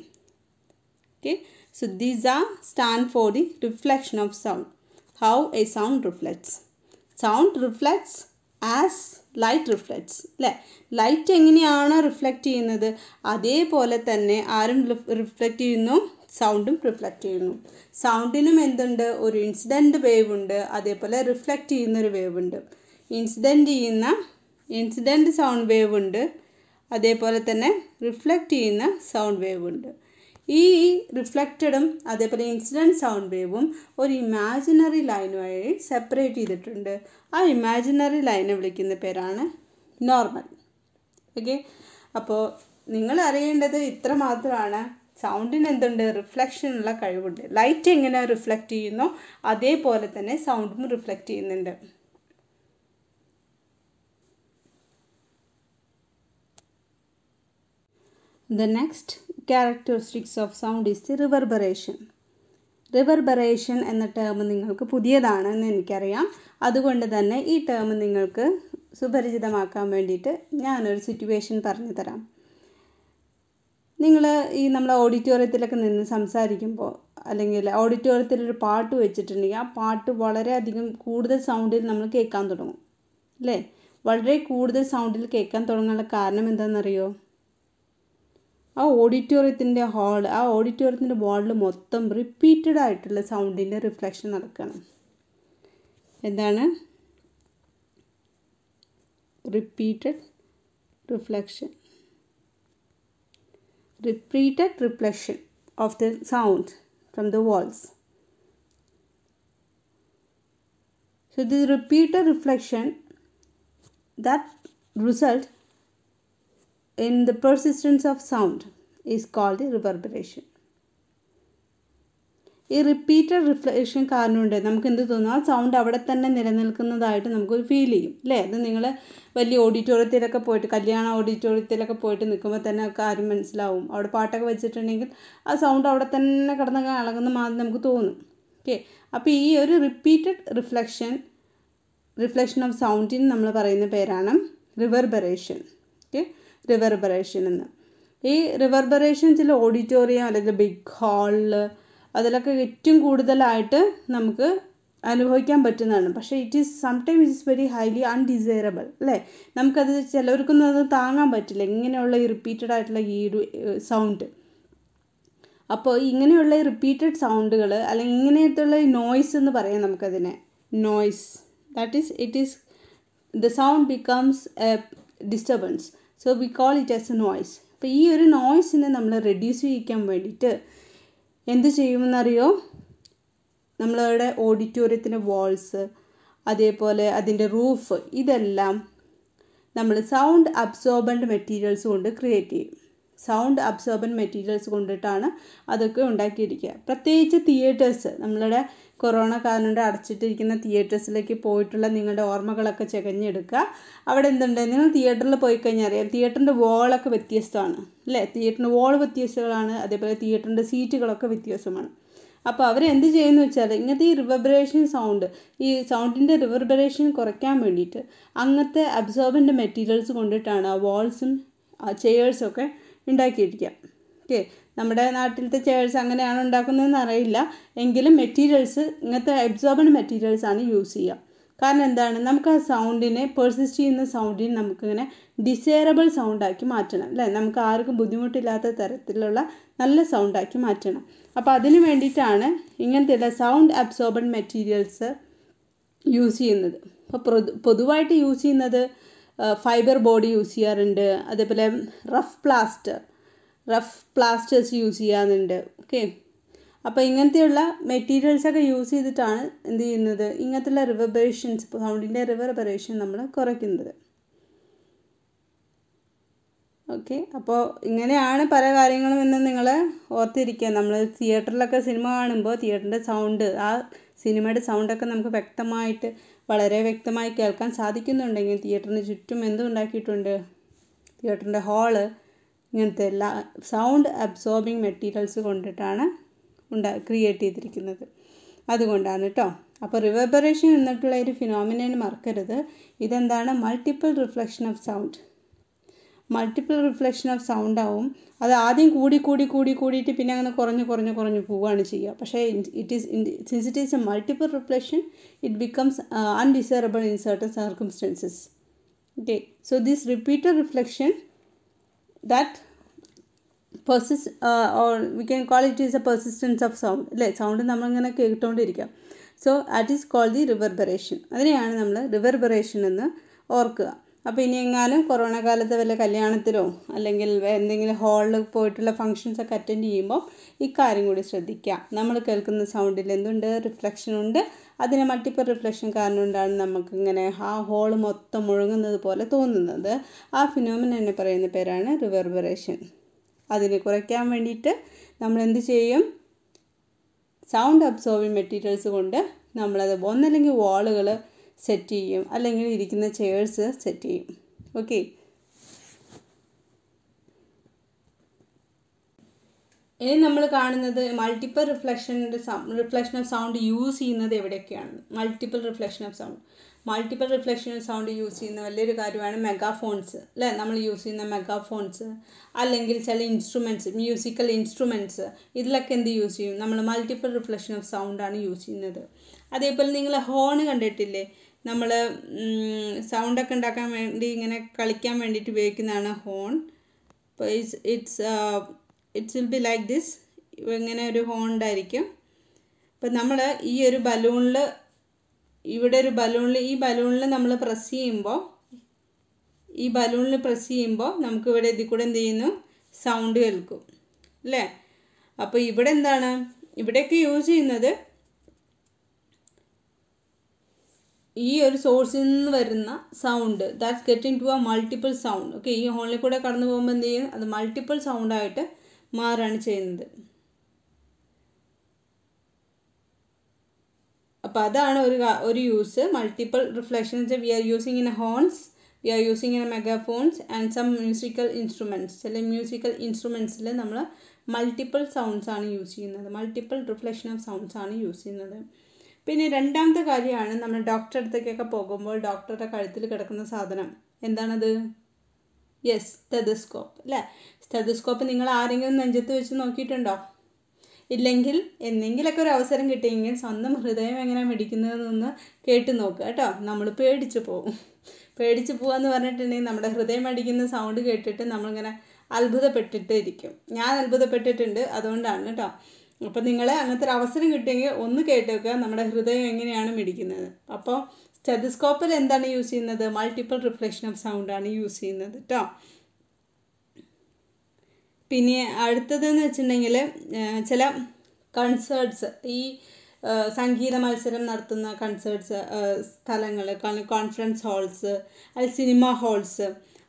Okay, so these are stand for the reflection of sound. How a sound reflects. Sound reflects as light reflects. അല്ലേ, ലൈറ്റ് എങ്ങനെയാണ് റിഫ്ലക്റ്റ് ചെയ്യുന്നത് അതേപോലെ തന്നെ ആരും റിഫ്ലക്റ്റ് ചെയ്യുന്നു, സൗണ്ടും reflect ചെയ്യുന്നു. സൗണ്ടിനും എന്തുണ്ട്, ഒരു ഇൻസിഡൻറ്റ് വേവ് ഉണ്ട്, അതേപോലെ റിഫ്ലക്റ്റ് ചെയ്യുന്നൊരു വേവ് ഉണ്ട്. ഇൻസിഡൻറ്റ് സൗണ്ട് വേവ് ഉണ്ട്, അതേപോലെ തന്നെ റിഫ്ലക്റ്റ് ചെയ്യുന്ന സൗണ്ട് വേവ് ഉണ്ട്. ഈ റിഫ്ലക്റ്റഡും അതേപോലെ ഇൻസിഡൻറ്റ് സൗണ്ട് വേവും ഒരു ഇമാജിനറി ലൈൻ വഴി സെപ്പറേറ്റ് ചെയ്തിട്ടുണ്ട്. ആ ഇമാജിനറി ലൈനെ വിളിക്കുന്ന പേരാണ് നോർമൽ. ഓക്കെ, അപ്പോൾ നിങ്ങൾ അറിയേണ്ടത് ഇത്ര മാത്രമാണ്. സൗണ്ടിന് എന്തുണ്ട്, റിഫ്ലക്ഷനുള്ള കഴിവുണ്ട്. ലൈറ്റ് എങ്ങനെ റിഫ്ലക്റ്റ് ചെയ്യുന്നോ അതേപോലെ തന്നെ സൗണ്ടും റിഫ്ലക്റ്റ് ചെയ്യുന്നുണ്ട്. The next characteristics of sound is the reverberation. Reverberation എന്ന ടേം നിങ്ങൾക്ക് പുതിയതാണെന്ന് എനിക്കറിയാം. അതുകൊണ്ട് തന്നെ ഈ ടേം നിങ്ങൾക്ക് സുപരിചിതമാക്കാൻ വേണ്ടിയിട്ട് ഞാനൊരു സിറ്റുവേഷൻ പറഞ്ഞു തരാം. നിങ്ങൾ നമ്മൾ ഓഡിറ്റോറിയത്തിലൊക്കെ നിന്ന് സംസാരിക്കുമ്പോൾ അല്ലെങ്കിൽ ഓഡിറ്റോറിയത്തിലൊരു പാട്ട് വെച്ചിട്ടുണ്ടെങ്കിൽ ആ പാട്ട് വളരെയധികം കൂടുതൽ സൗണ്ടിൽ നമ്മൾ കേൾക്കാൻ തുടങ്ങും അല്ലേ. വളരെ കൂടുതൽ സൗണ്ടിൽ കേൾക്കാൻ തുടങ്ങാനുള്ള കാരണം എന്താണെന്നറിയോ? ആ ഓഡിറ്റോറിയത്തിൻ്റെ വാളിൽ മൊത്തം റിപ്പീറ്റഡ് ആയിട്ടുള്ള സൗണ്ടിൻ്റെ റിഫ്ലക്ഷൻ നടക്കണം. എന്താണ് repeated reflection? Repeated reflection of the sound from the walls. So this repeated reflection that result in the persistence of sound is called the reverberation. ഈ റിപ്പീറ്റഡ് റിഫ്ലക്ഷൻ കാരണമുണ്ട് നമുക്ക് എന്ത് തോന്നും, ആ സൗണ്ട് അവിടെ തന്നെ നിലനിൽക്കുന്നതായിട്ട് നമുക്കൊരു ഫീൽ ചെയ്യും അല്ലേ. അത് നിങ്ങൾ വലിയ ഓഡിറ്റോറിയത്തിലൊക്കെ പോയിട്ട്, കല്യാണ ഓഡിറ്റോറിയത്തിലൊക്കെ പോയിട്ട് നിൽക്കുമ്പോൾ തന്നെ കാര്യം മനസ്സിലാവും. അവിടെ പാട്ടൊക്കെ വെച്ചിട്ടുണ്ടെങ്കിൽ ആ സൗണ്ട് അവിടെ തന്നെ കിടന്ന് ഇളകുന്ന മാതിരി നമുക്ക് തോന്നും. ഓക്കെ, അപ്പോൾ ഈ ഒരു റിപ്പീറ്റഡ് റിഫ്ലക്ഷൻ ഓഫ് സൗണ്ടിന് നമ്മൾ പറയുന്ന പേരാണ് റിവർബറേഷൻ. ഓക്കെ, റിവർബറേഷൻ എന്ന്. ഈ റിവർബറേഷൻ ചില ഓഡിറ്റോറിയം അല്ലെങ്കിൽ ബിഗ് ഹാളിൽ അതിലൊക്കെ ഏറ്റവും കൂടുതലായിട്ട് നമുക്ക് അനുഭവിക്കാൻ പറ്റുന്നതാണ്. പക്ഷേ sometimes it is very highly undesirable അല്ലേ. നമുക്കത് ചിലവർക്കൊന്നും അത് താങ്ങാൻ പറ്റില്ല ഇങ്ങനെയുള്ള ഈ റിപ്പീറ്റഡ് ആയിട്ടുള്ള ഈ ഒരു സൗണ്ട്. അപ്പോൾ ഇങ്ങനെയുള്ള ഈ റിപ്പീറ്റഡ് സൗണ്ടുകൾ അല്ലെങ്കിൽ ഇങ്ങനെയുള്ള ഈ നോയ്സ് എന്ന് പറയാം നമുക്കതിനെ, noise. That is it is the sound becomes A disturbance. So we call it as A noise. അപ്പോൾ ഈ ഒരു നോയ്സിനെ നമ്മൾ റെഡ്യൂസ് ചെയ്യിക്കാൻ വേണ്ടിയിട്ട് എന്ത് ചെയ്യുമെന്നറിയോ? നമ്മളുടെ ഓഡിറ്റോറിയത്തിൻ്റെ വാൾസ് അതേപോലെ അതിൻ്റെ റൂഫ് ഇതെല്ലാം നമ്മൾ സൗണ്ട് അബ്സോർബൻ്റ് മെറ്റീരിയൽസ് കൊണ്ട് ക്രിയേറ്റ് ചെയ്യും. സൗണ്ട് അബ്സോർബൻ്റ് മെറ്റീരിയൽസ് കൊണ്ടിട്ടാണ് അതൊക്കെ ഉണ്ടാക്കിയിരിക്കുക. പ്രത്യേകിച്ച് തിയേറ്റേഴ്സ്, നമ്മളുടെ കൊറോണ കാരണം കൊണ്ട് അടച്ചിട്ടിരിക്കുന്ന തിയേറ്റേഴ്സിലേക്ക് പോയിട്ടുള്ള നിങ്ങളുടെ ഓർമ്മകളൊക്കെ ചകഞ്ഞെടുക്കുക. അവിടെ എന്തുണ്ട്, നിങ്ങൾ തിയേറ്ററിൽ പോയി കഴിഞ്ഞാൽ അറിയാം തിയേറ്ററിൻ്റെ വാളൊക്കെ വ്യത്യസ്തമാണ് അല്ലേ. തിയേറ്ററിൻ്റെ വാൾ വ്യത്യസ്തങ്ങളാണ്, അതേപോലെ തിയേറ്ററിൻ്റെ സീറ്റുകളൊക്കെ വ്യത്യാസമാണ്. അപ്പോൾ അവരെന്ത് ചെയ്യുമെന്ന് വെച്ചാൽ ഇങ്ങനത്തെ ഈ റിവർബറേഷൻ സൗണ്ട്, ഈ സൗണ്ടിൻ്റെ റിവർബറേഷൻ കുറയ്ക്കാൻ വേണ്ടിയിട്ട് അങ്ങനത്തെ അബ്സോർബൻ്റ് മെറ്റീരിയൽസ് കൊണ്ടിട്ടാണ് ആ വാൾസും ആ ചെയേഴ്സൊക്കെ ഉണ്ടാക്കിയിരിക്കുക. ഓക്കെ, നമ്മുടെ നാട്ടിലത്തെ ചെയേഴ്സ് അങ്ങനെയാണ് ഉണ്ടാക്കുന്നതെന്ന് അറിയില്ല, എങ്കിലും മെറ്റീരിയൽസ് ഇങ്ങനത്തെ അബ്സോർബൻ്റ് മെറ്റീരിയൽസാണ് യൂസ് ചെയ്യുക. കാരണം എന്താണ്, നമുക്ക് ആ സൗണ്ടിനെ പെർസിസ്റ്റ് ചെയ്യുന്ന സൗണ്ടിനെ നമുക്കിങ്ങനെ ഡിസൈറബിൾ സൗണ്ടാക്കി മാറ്റണം അല്ലേ. നമുക്ക് ആർക്കും ബുദ്ധിമുട്ടില്ലാത്ത തരത്തിലുള്ള നല്ല സൗണ്ടാക്കി മാറ്റണം. അപ്പോൾ അതിന് വേണ്ടിയിട്ടാണ് ഇങ്ങനത്തെയുള്ള സൗണ്ട് അബ്സോർബൻ്റ് മെറ്റീരിയൽസ് യൂസ് ചെയ്യുന്നത്. അപ്പോൾ പൊതുവായിട്ട് യൂസ് ചെയ്യുന്നത് ഫൈബർ ബോഡി യൂസ് ചെയ്യാറുണ്ട്, അതേപോലെ റഫ് പ്ലാസ്റ്റേഴ്സ് യൂസ് ചെയ്യാറുണ്ട്. ഓക്കെ, അപ്പോൾ ഇങ്ങനത്തെയുള്ള മെറ്റീരിയൽസൊക്കെ യൂസ് ചെയ്തിട്ടാണ് എന്ത് ചെയ്യുന്നത്, ഇങ്ങനത്തെയുള്ള റിവർബറേഷൻസ്, സൗണ്ടിൻ്റെ റിവർബറേഷൻ നമ്മൾ കുറയ്ക്കുന്നത്. ഓക്കെ, അപ്പോൾ ഇങ്ങനെയാണ് പല കാര്യങ്ങളും എന്ന് നിങ്ങൾ ഓർത്തിരിക്കുക. നമ്മൾ തിയേറ്ററിലൊക്കെ സിനിമ കാണുമ്പോൾ തിയേറ്ററിൻ്റെ സൗണ്ട്, ആ സിനിമയുടെ സൗണ്ടൊക്കെ നമുക്ക് വ്യക്തമായിട്ട് വളരെ വ്യക്തമായി കേൾക്കാൻ സാധിക്കുന്നുണ്ടെങ്കിൽ തിയേറ്ററിന് ചുറ്റും എന്തുണ്ടാക്കിയിട്ടുണ്ട്, തിയേറ്ററിൻ്റെ ഹാള് ഇങ്ങനത്തെ എല്ലാ സൗണ്ട് അബ്സോർബിങ് മെറ്റീരിയൽസ് കൊണ്ടിട്ടാണ് ക്രിയേറ്റ് ചെയ്തിരിക്കുന്നത്. അതുകൊണ്ടാണ് കേട്ടോ. അപ്പോൾ റിവർബറേഷൻ എന്നിട്ടുള്ള ഒരു ഫിനോമിനനെ മറക്കരുത്. ഇതെന്താണ്? Multiple reflection of sound. Multiple reflection of sound ആവും. അത് ആദ്യം കൂടിയിട്ട് പിന്നെ അങ്ങനെ കുറഞ്ഞു പോവുകയാണ് ചെയ്യുക. പക്ഷേ since it is a multiple reflection, it becomes undesirable in certain circumstances. Okay, so this repeated reflection that persist or we can call it is a persistence of sound അല്ലേ? സൗണ്ട് നമ്മളിങ്ങനെ കേട്ടുകൊണ്ടിരിക്കുക. So that is called the reverberation. അതിനെയാണ് നമ്മൾ reverberation എന്ന് ഓർക്കുക. അപ്പോൾ ഇനി എങ്ങാനും കൊറോണ കാലത്ത് വല്ല കല്യാണത്തിലോ അല്ലെങ്കിൽ എന്തെങ്കിലും ഹാളിൽ പോയിട്ടുള്ള ഫങ്ഷൻസൊക്കെ അറ്റൻഡ് ചെയ്യുമ്പോൾ ഇക്കാര്യം കൂടി ശ്രദ്ധിക്കുക. നമ്മൾ കേൾക്കുന്ന സൗണ്ടിൽ എന്തുണ്ട്? റിഫ്ലക്ഷൻ ഉണ്ട്. അതിന് മൾട്ടിപ്പിൾ റിഫ്ലക്ഷൻ കാരണം കൊണ്ടാണ് നമുക്കിങ്ങനെ ആ ഹോള് മൊത്തം മുഴുങ്ങുന്നത് പോലെ തോന്നുന്നത്. ആ ഫിനോമിനനെ പറയുന്ന പേരാണ് റിവർബറേഷൻ. അതിനെ കുറയ്ക്കാൻ വേണ്ടിയിട്ട് നമ്മൾ എന്ത് ചെയ്യും? സൗണ്ട് അബ്സോർബിങ് മെറ്റീരിയൽസ് കൊണ്ട് നമ്മളത് ഒന്നല്ലെങ്കിൽ വാളുകൾ സെറ്റ് ചെയ്യും, അല്ലെങ്കിൽ ഇരിക്കുന്ന ചെയേഴ്സ് സെറ്റ് ചെയ്യും. ഓക്കെ, ഇനി നമ്മൾ കാണുന്നത് multiple reflection of sound use ചെയ്യുന്നത് എവിടെയൊക്കെയാണ്? Multiple reflection of sound use ചെയ്യുന്ന വലിയൊരു കാര്യമാണ് മെഗാഫോൺസ് അല്ലേ? നമ്മൾ യൂസ് ചെയ്യുന്ന മെഗാഫോൺസ് അല്ലെങ്കിൽ ചില ഇൻസ്ട്രുമെൻറ്റ്സ്, മ്യൂസിക്കൽ ഇൻസ്ട്രുമെൻറ്റ്സ്, ഇതിലൊക്കെ എന്ത് യൂസ് ചെയ്യും? നമ്മൾ മൾട്ടിപ്പിൾ റിഫ്ലക്ഷൻ ഓഫ് സൗണ്ടാണ് യൂസ് ചെയ്യുന്നത്. അതേപോലെ നിങ്ങൾ ഹോൺ കണ്ടിട്ടില്ലേ? നമ്മൾ സൗണ്ടൊക്കെ ഉണ്ടാക്കാൻ വേണ്ടി ഇങ്ങനെ കളിക്കാൻ വേണ്ടിയിട്ട് ഉപയോഗിക്കുന്നതാണ് ഹോൺ. അപ്പോൾ it's will be like this. ഇങ്ങനെ ഒരു ഹോൺ ഉണ്ടായിരിക്കും. അപ്പം നമ്മൾ ഈ ഒരു ബലൂണിൽ, ഇവിടെ ഒരു ബലൂണിൽ, ഈ ബലൂണിൽ നമ്മൾ പ്രസ് ചെയ്യുമ്പോൾ നമുക്ക് ഇവിടെ ഇതിൽ കൂടെ എന്ത് ചെയ്യുന്നു? സൗണ്ട് കേൾക്കും അല്ലേ? അപ്പോൾ ഇവിടെ എന്താണ്? ഇവിടെയൊക്കെ യൂസ് ചെയ്യുന്നത് ഈ ഒരു സോഴ്സിൽ നിന്ന് വരുന്ന sound that's getting to a multiple sound. Okay, ഈ ഹോളിൽ കൂടെ കടന്നു പോകുമ്പോൾ എന്ത് ചെയ്യും? അത് മൾട്ടിപ്പിൾ സൗണ്ടായിട്ട് മാറുകയാണ് ചെയ്യുന്നത്. അപ്പോൾ അതാണ് ഒരു use. Multiple reflection we are using in horns, we are using in megaphones and some musical instruments. ചില മ്യൂസിക്കൽ ഇൻസ്ട്രുമെൻറ്റ്സിൽ നമ്മൾ മൾട്ടിപ്പിൾ സൗണ്ട്സ് ആണ് യൂസ് ചെയ്യുന്നത്, മൾട്ടിപ്പിൾ റിഫ്ലക്ഷൻ ഓഫ് സൗണ്ട്സ് ആണ് യൂസ് ചെയ്യുന്നത്. പിന്നെ രണ്ടാമത്തെ കാര്യമാണ്, നമ്മൾ ഡോക്ടറെ അടുത്തേക്കൊക്കെ പോകുമ്പോൾ ഡോക്ടറുടെ കഴുത്തിൽ കിടക്കുന്ന സാധനം എന്താണത്? യെസ്, സ്റ്റെതസ്കോപ്പ് അല്ലേ? സ്റ്റെതസ്കോപ്പ് നിങ്ങൾ ആരെങ്കിലും നെഞ്ചത്ത് വെച്ച് നോക്കിയിട്ടുണ്ടോ? ഇല്ലെങ്കിൽ എന്തെങ്കിലുമൊക്കെ ഒരു അവസരം കിട്ടിയെങ്കിൽ സ്വന്തം ഹൃദയം എങ്ങനെയാണ് മിടിക്കുന്നതെന്നൊന്ന് കേട്ട് നോക്കുക കേട്ടോ. നമ്മൾ പേടിച്ച് പോകാമെന്ന് പറഞ്ഞിട്ടുണ്ടെങ്കിൽ നമ്മുടെ ഹൃദയം അടിക്കുന്ന സൗണ്ട് കേട്ടിട്ട് നമ്മളിങ്ങനെ അത്ഭുതപ്പെട്ടിട്ട് ഇരിക്കും. ഞാൻ അത്ഭുതപ്പെട്ടിട്ടുണ്ട്, അതുകൊണ്ടാണ് കേട്ടോ. അപ്പോൾ നിങ്ങൾ അങ്ങനത്തെ ഒരു അവസരം കിട്ടിയെങ്കിൽ ഒന്ന് കേട്ട് വെക്കുക നമ്മുടെ ഹൃദയം എങ്ങനെയാണ് മിടിക്കുന്നത്. അപ്പോൾ സ്റ്റെതസ്കോപ്പിൽ എന്താണ് യൂസ് ചെയ്യുന്നത്? മൾട്ടിപ്പിൾ റിഫ്ലക്ഷൻ ഓഫ് സൗണ്ടാണ് യൂസ് ചെയ്യുന്നത് കേട്ടോ. പിന്നെ അടുത്തതെന്ന് വെച്ചിട്ടുണ്ടെങ്കിൽ ചില കൺസേർട്സ്, ഈ സംഗീത മത്സരം നടത്തുന്ന കൺസേർട്സ് സ്ഥലങ്ങൾ, കോൺഫറൻസ് ഹാൾസ്, അത് സിനിമ ഹാൾസ്,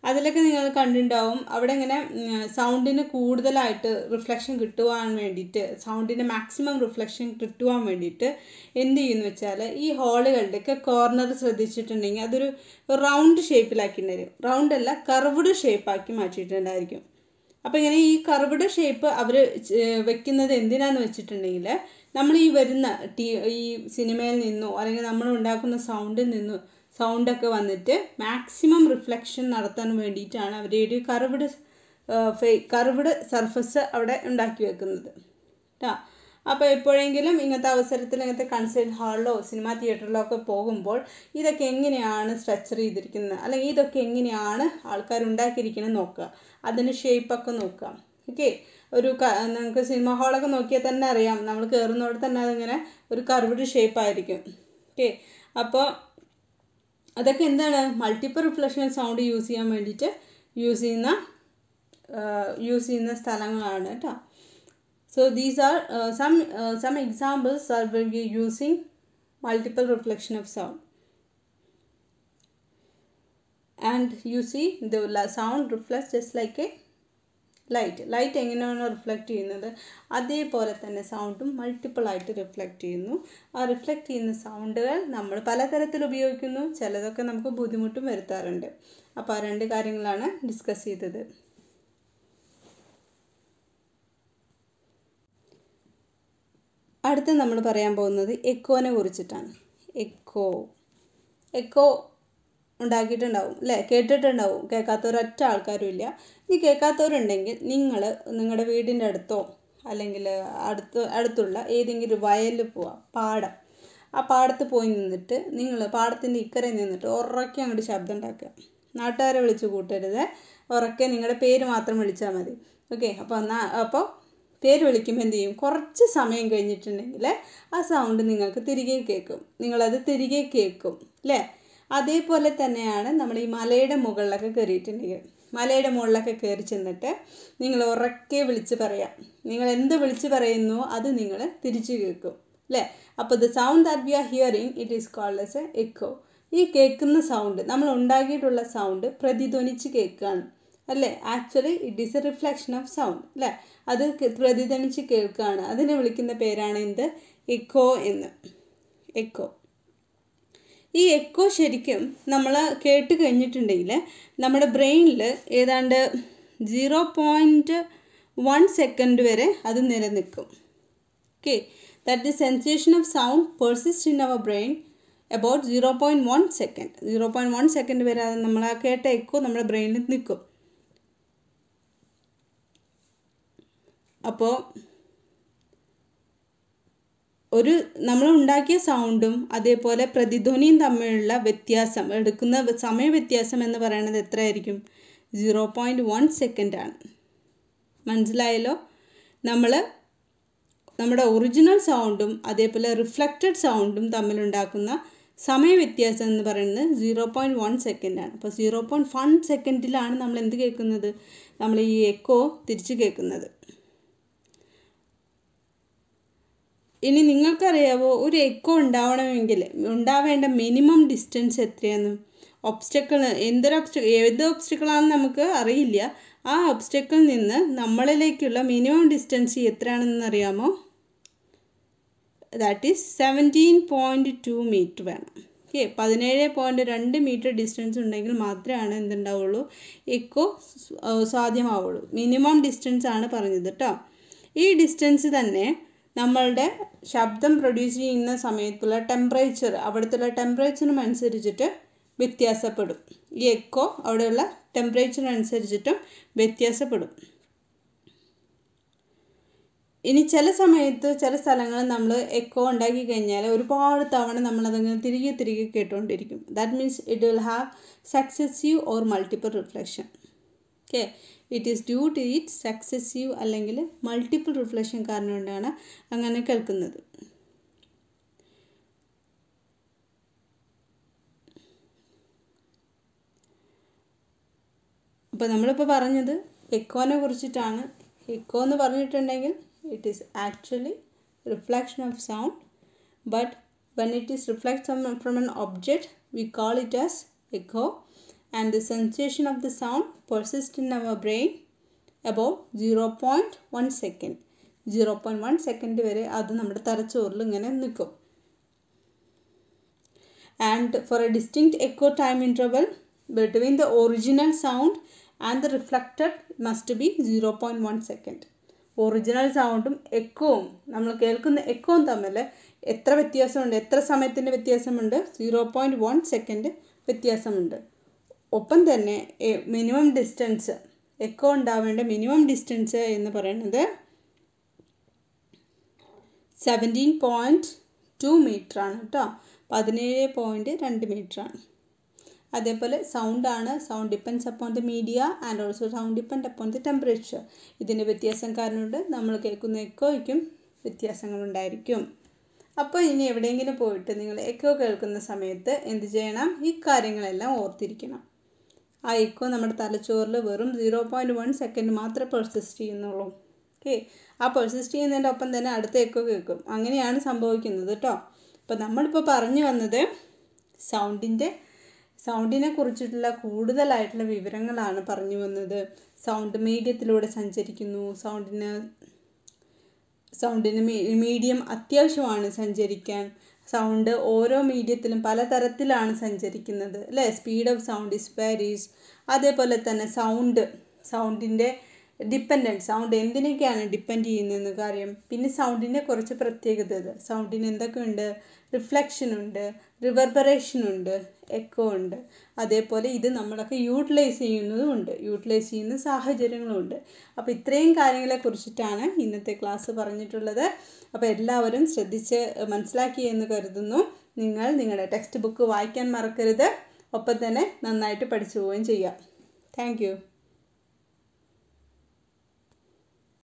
അതിലൊക്കെ നിങ്ങൾ കണ്ടിട്ടുണ്ടാവും. അവിടെ ഇങ്ങനെ സൗണ്ടിന് കൂടുതലായിട്ട് റിഫ്ലക്ഷൻ കിട്ടുവാൻ വേണ്ടിയിട്ട്, സൗണ്ടിൻ്റെ മാക്സിമം റിഫ്ലക്ഷൻ കിട്ടുവാൻ വേണ്ടിയിട്ട് എന്ത് ചെയ്യുന്നു വെച്ചാൽ ഈ ഹാളുകളുടെയൊക്കെ കോർണർ ശ്രദ്ധിച്ചിട്ടുണ്ടെങ്കിൽ അതൊരു റൗണ്ട് ഷേപ്പിലാക്കിയിട്ടുണ്ടായിരിക്കും. റൗണ്ടല്ല, കർവ്ഡ് ഷേപ്പാക്കി മാറ്റിയിട്ടുണ്ടായിരിക്കും. അപ്പോൾ ഇങ്ങനെ ഈ കർവ്ഡ് ഷേപ്പ് അവർ വെക്കുന്നത് എന്തിനാന്ന് വെച്ചിട്ടുണ്ടെങ്കിൽ നമ്മൾ ഈ വരുന്ന ഈ സിനിമയിൽ നിന്നോ അല്ലെങ്കിൽ നമ്മൾ ഉണ്ടാക്കുന്ന സൗണ്ടിൽ നിന്നോ സൗണ്ടൊക്കെ വന്നിട്ട് മാക്സിമം റിഫ്ലക്ഷൻ നടത്താൻ വേണ്ടിയിട്ടാണ് അവർ ഒരു കർവ്ഡ് സർഫസ് അവിടെ ഉണ്ടാക്കി വെക്കുന്നത് കേട്ടോ. അപ്പോൾ എപ്പോഴെങ്കിലും ഇങ്ങനത്തെ അവസരത്തിൽ ഇങ്ങനത്തെ കൺസേർട്ട് ഹാളിലോ സിനിമാ തിയേറ്ററിലോ ഒക്കെ പോകുമ്പോൾ ഇതൊക്കെ എങ്ങനെയാണ് സ്ട്രക്ചർ ചെയ്തിരിക്കുന്നത്, അല്ലെങ്കിൽ ഇതൊക്കെ എങ്ങനെയാണ് ആൾക്കാർ ഉണ്ടാക്കിയിരിക്കുന്നത് നോക്കുക, അതിൻ്റെ ഷേപ്പൊക്കെ നോക്കുക. ഓക്കെ, നമുക്ക് സിനിമ ഹാളൊക്കെ നോക്കിയാൽ തന്നെ അറിയാം, നമ്മൾ കയറുന്നവിടെ തന്നെ അതിങ്ങനെ ഒരു കർവ്ഡ് ഷേപ്പായിരിക്കും. ഓക്കെ, അപ്പോൾ അതൊക്കെ എന്താണ്? മൾട്ടിപ്പിൾ റിഫ്ലക്ഷൻ സൗണ്ട് യൂസ് ചെയ്യാൻ വേണ്ടിയിട്ട് യൂസ് ചെയ്യുന്ന സ്ഥലങ്ങളാണ് കേട്ടോ. So these are some examples are where we are using multiple reflection of sound. And you see the sound reflects just like a light എങ്ങനെയാണ് reflect ചെയ്യുന്നത് അതേപോലെ തന്നെ സൗണ്ടും മൾട്ടിപ്പിൾ ആയിട്ട് റിഫ്ലക്റ്റ് ചെയ്യുന്നു. ആ റിഫ്ലക്റ്റ് ചെയ്യുന്ന സൗണ്ടുകൾ നമ്മൾ പലതരത്തിൽ ഉപയോഗിക്കുന്നു, ചിലതൊക്കെ നമുക്ക് ബുദ്ധിമുട്ടും വരുത്താറുണ്ട്. അപ്പോൾ ആ രണ്ട് കാര്യങ്ങളാണ് ഡിസ്കസ് ചെയ്തത്. അടുത്ത നമ്മൾ പറയാൻ പോകുന്നത് എക്കോനെ കുറിച്ചിട്ടാണ്. എക്കോ ഉണ്ടാക്കിയിട്ടുണ്ടാവും അല്ലേ, കേട്ടിട്ടുണ്ടാവും. കേൾക്കാത്തവരൊറ്റ ആൾക്കാരും ഇല്ല. ഇനി കേൾക്കാത്തവരുണ്ടെങ്കിൽ നിങ്ങൾ നിങ്ങളുടെ വീടിൻ്റെ അടുത്തോ അല്ലെങ്കിൽ അടുത്തുള്ള ഏതെങ്കിലും ഒരു വയലിൽ പോവാം, പാടം. ആ പാടത്ത് പോയി നിന്നിട്ട് നിങ്ങൾ പാടത്തിൻ്റെ ഇക്കരെ നിന്നിട്ട് ഉറക്കെ അങ്ങോട്ട് ശബ്ദം ഉണ്ടാക്കുക. നാട്ടുകാരെ വിളിച്ച് കൂട്ടരുത്, ഉറക്കെ നിങ്ങളുടെ പേര് മാത്രം വിളിച്ചാൽ മതി. ഓക്കെ. അപ്പോൾ പേര് വിളിക്കുമ്പോൾ എന്ത് ചെയ്യും, കുറച്ച് സമയം കഴിഞ്ഞിട്ടുണ്ടെങ്കിൽ ആ സൗണ്ട് നിങ്ങൾക്ക് തിരികെ കേൾക്കും, നിങ്ങളത് തിരികെ കേൾക്കും അല്ലേ. അതേപോലെ തന്നെയാണ് നമ്മൾ ഈ മലയുടെ മുകളിലൊക്കെ കയറിയിട്ടുണ്ടെങ്കിൽ, മലയുടെ മുകളിലൊക്കെ കയറി ചെന്നിട്ട് നിങ്ങൾ ഉറക്കെ വിളിച്ച് പറയാം. നിങ്ങൾ എന്ത് വിളിച്ച് പറയുന്നു അത് നിങ്ങൾ തിരിച്ചു കേൾക്കും അല്ലേ. അപ്പോൾ the sound that we are hearing it is called as a echo. ഈ കേൾക്കുന്ന സൗണ്ട്, നമ്മൾ ഉണ്ടാക്കിയിട്ടുള്ള സൗണ്ട് പ്രതിധ്വനിച്ച് കേൾക്കുകയാണ് അല്ലേ. Actually it is a reflection of sound അല്ലേ. അത് പ്രതിധ്വനിച്ച് കേൾക്കുകയാണ്. അതിനെ വിളിക്കുന്ന പേരാണ് എന്ത്, എക്കോ എന്ന്. എക്കോ. ഈ എക്കോ ശരിക്കും നമ്മൾ കേട്ട് കഴിഞ്ഞിട്ടുണ്ടെങ്കിൽ നമ്മുടെ ബ്രെയിനിൽ ഏതാണ്ട് 0.1 സെക്കൻഡ് വരെ അത് നിലനിൽക്കും. Okay. That the sensation of sound persist in our brain about 0.1 second. 0.1 second വരെ അത് നമ്മൾ ആ കേട്ട എക്കോ നമ്മുടെ ബ്രെയിനിൽ നിൽക്കും. അപ്പോൾ നമ്മൾ ഉണ്ടാക്കിയ സൗണ്ടും അതേപോലെ പ്രതിധ്വനിയും തമ്മിലുള്ള വ്യത്യാസം, എടുക്കുന്ന സമയ വ്യത്യാസം എന്ന് പറയുന്നത് എത്രയായിരിക്കും, 0.1 സെക്കൻഡാണ്. മനസ്സിലായല്ലോ. നമ്മുടെ ഒറിജിനൽ സൗണ്ടും അതേപോലെ റിഫ്ലക്റ്റഡ് സൗണ്ടും തമ്മിലുണ്ടാക്കുന്ന സമയ വ്യത്യാസം എന്ന് പറയുന്നത് 0.1 സെക്കൻഡാണ്. അപ്പോൾ 0.1 സെക്കൻഡിലാണ് നമ്മൾ എന്ത് കേൾക്കുന്നത്, നമ്മൾ ഈ എക്കോ തിരിച്ച് കേൾക്കുന്നത്. ഇനി നിങ്ങൾക്കറിയാവോ ഒരു എക്കോ ഉണ്ടാവണമെങ്കിൽ ഉണ്ടാവേണ്ട മിനിമം ഡിസ്റ്റൻസ് എത്രയാണ്? ഏത് ഒബ്സ്റ്റക്കിളാണെന്ന് നമുക്ക് അറിയില്ല. ആ ഒബ്സ്റ്റക്കിളിൽ നിന്ന് നമ്മളിലേക്കുള്ള മിനിമം ഡിസ്റ്റൻസ് എത്രയാണെന്ന് അറിയാമോ? ദാറ്റ് ഈസ് 17.2 മീറ്റർ വേണം. ഓക്കെ. 17.2 മീറ്റർ ഡിസ്റ്റൻസ് ഉണ്ടെങ്കിൽ മാത്രമാണ് എന്തുണ്ടാവുള്ളൂ, എക്കോ സാധ്യമാവുള്ളൂ. മിനിമം ഡിസ്റ്റൻസ് ആണ് പറഞ്ഞത് കേട്ടോ. ഈ ഡിസ്റ്റൻസ് തന്നെ നമ്മളുടെ ശബ്ദം പ്രൊഡ്യൂസ് ചെയ്യുന്ന സമയത്തുള്ള ടെമ്പറേച്ചർ, അവിടുത്തെ ടെമ്പറേച്ചറിനും അനുസരിച്ചിട്ട് വ്യത്യാസപ്പെടും. ഈ എക്കോ അവിടെയുള്ള ടെമ്പറേച്ചറിനനുസരിച്ചിട്ടും വ്യത്യാസപ്പെടും. ഇനി ചില സമയത്ത് ചില സ്ഥലങ്ങളിൽ നമ്മൾ എക്കോ ഉണ്ടാക്കി കഴിഞ്ഞാൽ ഒരുപാട് തവണ നമ്മളതങ്ങനെ തിരികെ കേട്ടുകൊണ്ടിരിക്കും. That means it will have successive or multiple reflection. Okay. It is due to it successive അല്ലെങ്കിൽ മൾട്ടിപ്പിൾ റിഫ്ലക്ഷൻ കാരണം കൊണ്ടാണ് അങ്ങനെ കേൾക്കുന്നത്. അപ്പോൾ നമ്മളിപ്പോൾ പറഞ്ഞത് എക്കോനെ കുറിച്ചിട്ടാണ്. എക്കോ എന്ന് പറഞ്ഞിട്ടുണ്ടെങ്കിൽ it is actually reflection of sound, but when it is reflected from an object we call it as echo, and the sensation of the sound persists in our brain about 0.1 second. 0.1 second വരെ അത് നമ്മുടെ തലച്ചോറിൽ ഇങ്ങനെ നിൽക്കും. And for a distinct echo time interval between the original sound and the reflected must be 0.1 second. Original സൗണ്ടും എക്കോവും നമ്മൾ കേൾക്കുന്ന എക്കോവും തമ്മിൽ എത്ര വ്യത്യാസമുണ്ട്, എത്ര സമയത്തിൻ്റെ വ്യത്യാസമുണ്ട്? 0.1 സെക്കൻഡ് വ്യത്യാസമുണ്ട്. ഒപ്പം തന്നെ മിനിമം ഡിസ്റ്റൻസ്, എക്കോ ഉണ്ടാവേണ്ട മിനിമം ഡിസ്റ്റൻസ് എന്ന് പറയുന്നത് 17.2 മീറ്ററാണ് കേട്ടോ. 17.2 മീറ്ററാണ്. അതേപോലെ സൗണ്ടാണ്. Sound depends upon the media and also sound depend upon the temperature. ഇതിൻ്റെ വ്യത്യാസം കാരണമുണ്ട് നമ്മൾ കേൾക്കുന്ന എക്കോയ്ക്കും വ്യത്യാസങ്ങളുണ്ടായിരിക്കും. അപ്പോൾ ഇനി എവിടെയെങ്കിലും പോയിട്ട് നിങ്ങൾ എക്കോ കേൾക്കുന്ന സമയത്ത് എന്ത് ചെയ്യണം? ഈ കാര്യങ്ങളെല്ലാം ഓർത്തിരിക്കണം. ആ എക്കോ നമ്മുടെ തലച്ചോറിൽ വെറും 0.1 സെക്കൻഡ് മാത്രമേ പെർസിസ്റ്റ് ചെയ്യുന്നുള്ളൂ. ഓക്കെ. ആ പെർസിസ്റ്റ് ചെയ്യുന്നതിൻ്റെ ഒപ്പം തന്നെ അടുത്ത എക്കോ കേൾക്കും. അങ്ങനെയാണ് സംഭവിക്കുന്നത് കേട്ടോ. അപ്പോൾ നമ്മളിപ്പോൾ പറഞ്ഞു വന്നത് സൗണ്ടിനെ കുറിച്ചിട്ടുള്ള കൂടുതലായിട്ടുള്ള വിവരങ്ങളാണ് പറഞ്ഞു വന്നത്. സൗണ്ട് മീഡിയത്തിലൂടെ സഞ്ചരിക്കുന്നു. സൗണ്ടിന് മീഡിയം അത്യാവശ്യമാണ് സഞ്ചരിക്കാൻ. സൗണ്ട് ഓരോ മീഡിയത്തിലും പലതരത്തിലാണ് സഞ്ചരിക്കുന്നത് അല്ലേ. Speed of sound is varies. അതേപോലെ തന്നെ സൗണ്ടിൻ്റെ ഡിപ്പെൻഡൻറ്റ് സൗണ്ട് എന്തിനൊക്കെയാണ് ഡിപ്പെൻഡ് ചെയ്യുന്നതെന്ന് കാര്യം. പിന്നെ സൗണ്ടിൻ്റെ കുറച്ച് പ്രത്യേകത. സൗണ്ടിന് എന്തൊക്കെയുണ്ട്? റിഫ്ലക്ഷൻ ഉണ്ട്, റിവർബറേഷൻ ഉണ്ട്, എക്കോ ഉണ്ട്. അതേപോലെ ഇത് നമ്മളൊക്കെ യൂട്ടിലൈസ് ചെയ്യുന്ന സാഹചര്യങ്ങളുമുണ്ട്. അപ്പോൾ ഇത്രയും കാര്യങ്ങളെക്കുറിച്ചിട്ടാണ് ഇന്നത്തെ ക്ലാസ് പറഞ്ഞിട്ടുള്ളത്. അപ്പോൾ എല്ലാവരും ശ്രദ്ധിച്ച് മനസ്സിലാക്കി എന്ന് കരുതുന്നു. നിങ്ങൾ നിങ്ങളുടെ ടെക്സ്റ്റ് ബുക്ക് വായിക്കാൻ മറക്കരുത്. ഒപ്പം തന്നെ നന്നായിട്ട് പഠിച്ചു പോവുകയും ചെയ്യുക. Thank you.